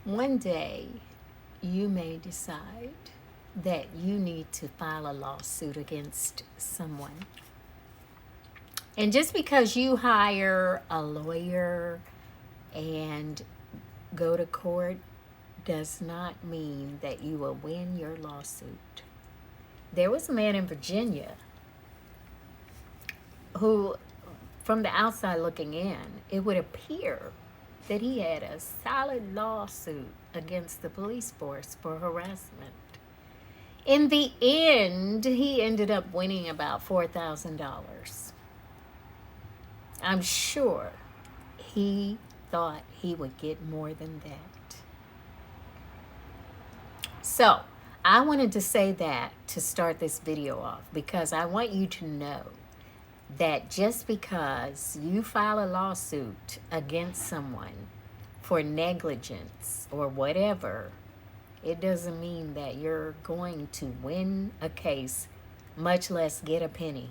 One day, you may decide that you need to file a lawsuit against someone. And just because you hire a lawyer and go to court does not mean that you will win your lawsuit. There was a man in Virginia who, from the outside looking in, it would appear that he had a solid lawsuit against the police force for harassment. In the end, he ended up winning about $4,000. I'm sure he thought he would get more than that. So, I wanted to say that to start this video off because I want you to know that just because you file a lawsuit against someone for negligence or whatever, it doesn't mean that you're going to win a case, much less get a penny.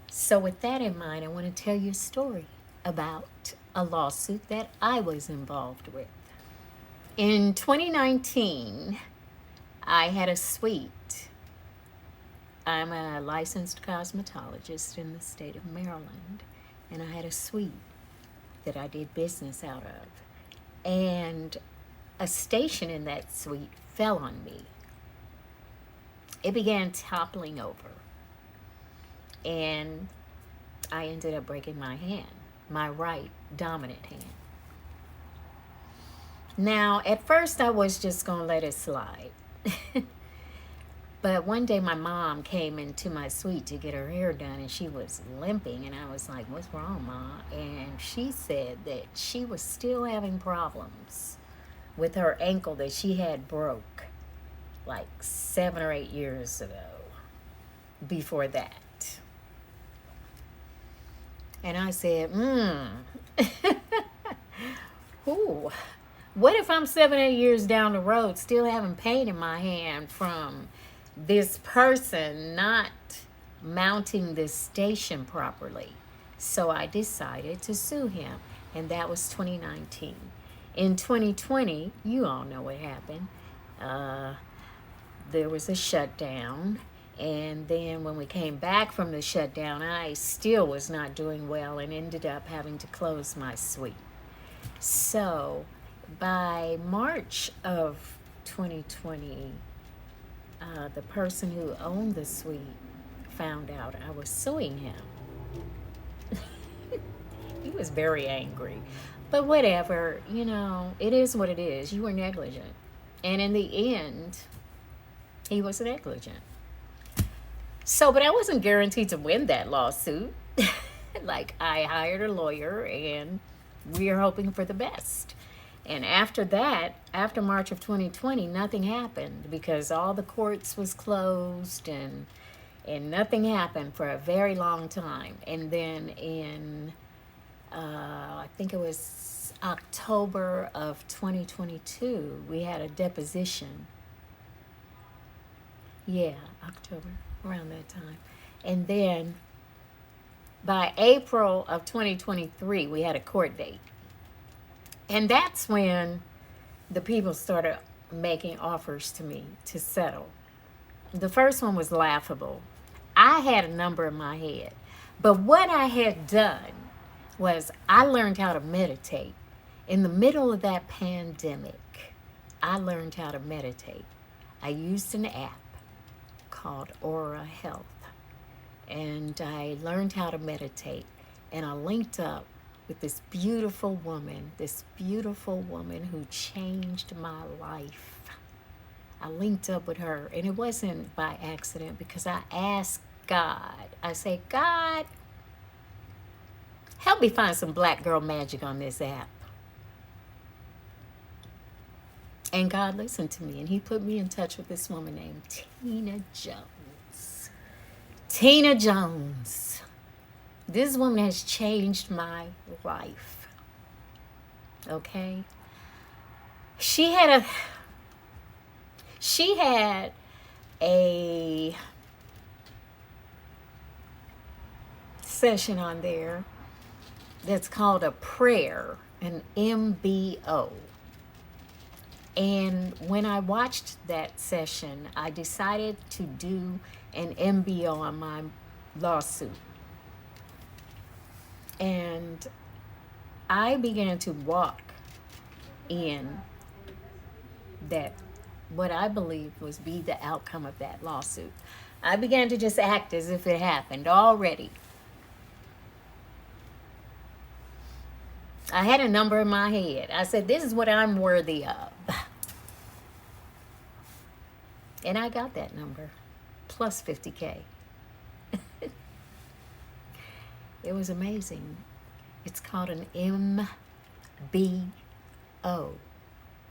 So, with that in mind, I want to tell you a story about a lawsuit that I was involved with. In 2019, I had a suite. I'm a licensed cosmetologist in the state of Maryland, and I had a suite that I did business out of. And a station in that suite fell on me. It began toppling over, and I ended up breaking my hand, my right dominant hand. Now, at first, I was just going to let it slide. But one day, my mom came into my suite to get her hair done, and she was limping. And I was like, "What's wrong, Ma?" And she said that she was still having problems with her ankle that she had broke like 7 or 8 years ago before that. And I said, ooh, what if I'm 7 or 8 years down the road still having pain in my hand from this person not mounting this station properly? So I decided to sue him, and that was 2019. In 2020, you all know what happened. There was a shutdown, and then when we came back from the shutdown, I still was not doing well and ended up having to close my suite. So by March of 2020, the person who owned the suite found out I was suing him. He was very angry. But whatever, it is what it is. You were negligent. And in the end, he was negligent. So, but I wasn't guaranteed to win that lawsuit. Like, I hired a lawyer and we are hoping for the best. And after that, after March of 2020, nothing happened because all the courts was closed and nothing happened for a very long time. And then in, I think it was October of 2022, we had a deposition. Yeah, October, around that time. And then by April of 2023, we had a court date. And that's when the people started making offers to me to settle. The first one was laughable. I had a number in my head. But what I had done was I learned how to meditate. In the middle of that pandemic, I learned how to meditate. I used an app called Aura Health. And I learned how to meditate. And I linked up with this beautiful woman who changed my life. I linked up with her, and it wasn't by accident because I asked God. I said, God, help me find some black girl magic on this app. And God listened to me, and he put me in touch with this woman named Tina Jones. Tina Jones. This woman has changed my life. Okay? She had a session on there that's called a prayer, an MBO. And when I watched that session, I decided to do an MBO on my lawsuit. And I began to walk in that, what I believed was be the outcome of that lawsuit. I began to just act as if it happened already. I had a number in my head. I said, this is what I'm worthy of. And I got that number, plus 50K. It was amazing. It's called an MBO,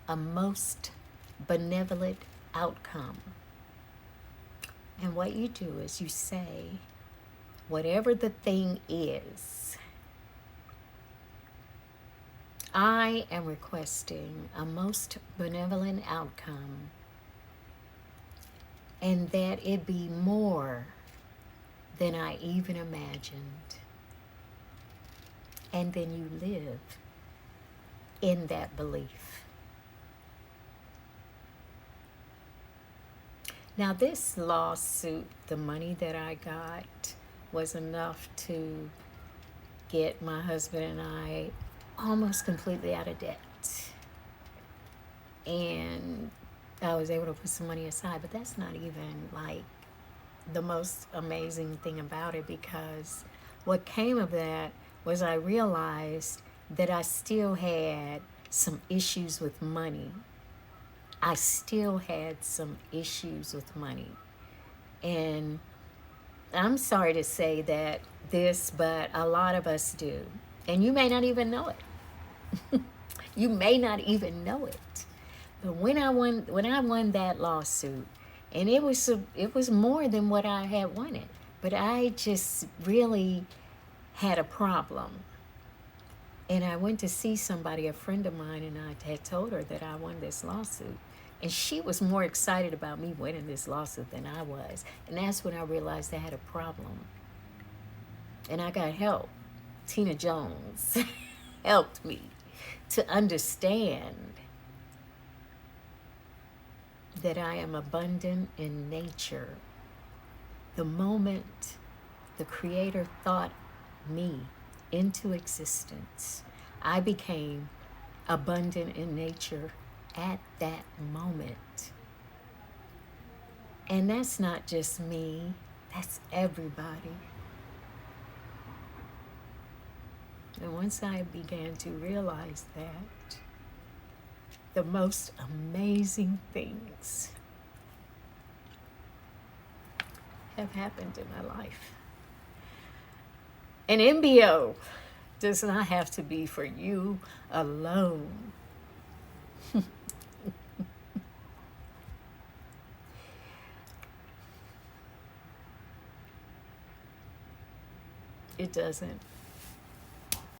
a most benevolent outcome. And what you do is you say, whatever the thing is, I am requesting a most benevolent outcome, and that it be more than I even imagined. And then you live in that belief. Now, this lawsuit, the money that I got was enough to get my husband and I almost completely out of debt. And I was able to put some money aside, but that's not even like the most amazing thing about it, because what came of that was I realized that I still had some issues with money. I still had some issues with money. And I'm sorry to say that but a lot of us do. And you may not even know it. You may not even know it. But when I won that lawsuit, and it was more than what I had wanted, but I just really had a problem. And I went to see somebody, a friend of mine, and I had told her that I won this lawsuit. And she was more excited about me winning this lawsuit than I was. And that's when I realized I had a problem. And I got help. Tina Jones helped me to understand that I am abundant in nature. The moment the Creator thought me into existence, I became abundant in nature at that moment. And that's not just me, that's everybody. And once I began to realize that, the most amazing things have happened in my life. An MBO does not have to be for you alone. It doesn't.